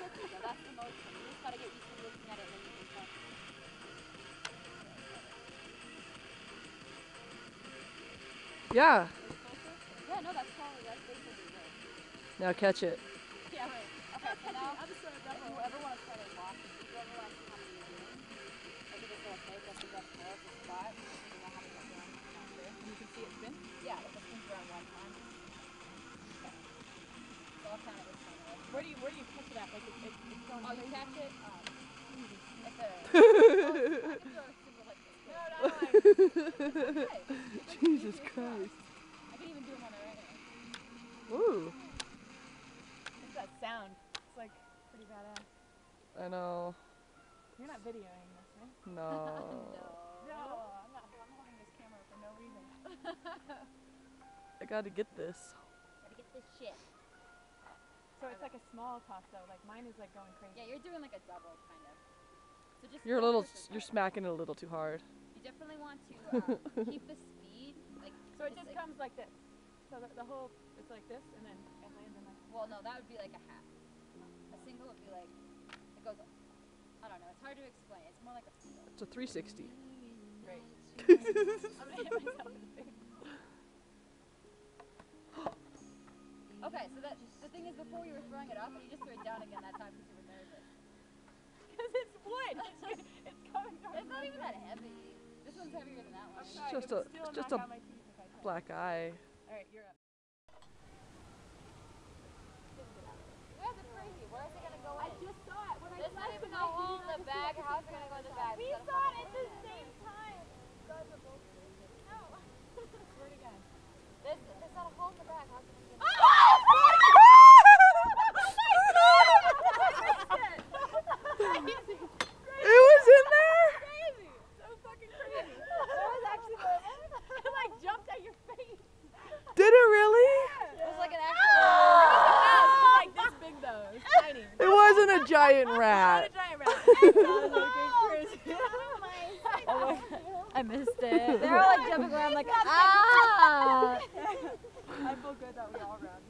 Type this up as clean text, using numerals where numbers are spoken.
cookie though. That's the motion. You just gotta get used to looking at it when you can. Yeah. Yeah, no, that's basically it. Now catch it. Yeah, right. Okay, so now, if you ever want to try to walk, if you ever want to see how many you're doing, I think it's okay, just to get more of the spot, so you know how to get around faster. And you can see it spin? Yeah, like it spins around one time. Okay. So I'll count it with one way. Where do you catch it at? Like it's going crazy? You catch it, it's a... I can throw a single like this. No, okay. Jesus Christ. I can even do them on their own. Ooh. What's that sound? It's like pretty badass. I know. You're not videoing this, right? No. No, I'm holding this camera for no reason. I gotta get this. Gotta get this shit. So it's like a small toss though, like mine is like going crazy. Yeah, you're doing like a double kind of. So just You're smacking it a little too hard. You definitely want to keep the speed like. So it just comes like this. So the whole, it's like this, and then it lands in like. Well, no, that would be like a half. A single would be like, it goes. I don't know. It's hard to explain. It's more like a single. It's a 360. Right. I'm gonna hit myself in the face. Okay, so the thing is, before you were throwing it up, and you just threw it down again that time because you were nervous. Because it's wood. It's coming from. It's not even that heavy. This one's heavier than that one. It's just a black eye. All right, you're up. You guys are crazy. Where is it gonna go in? I just saw it when There's not even a hole in the bag. How's it gonna go in the bag? We saw it at the same time. You guys are both crazy. No. Swear to God. There's not a hole in the bag. How's it gonna go in the bag? It was in there? Crazy. So fucking crazy. That was actually it like jumped at your face. Did it really? It was like an actual. It was like this big though. It was tiny. It wasn't a giant rat. Not a giant rat. Oh my God. I missed it. They were like jumping around like, ah! I feel good that we all ran.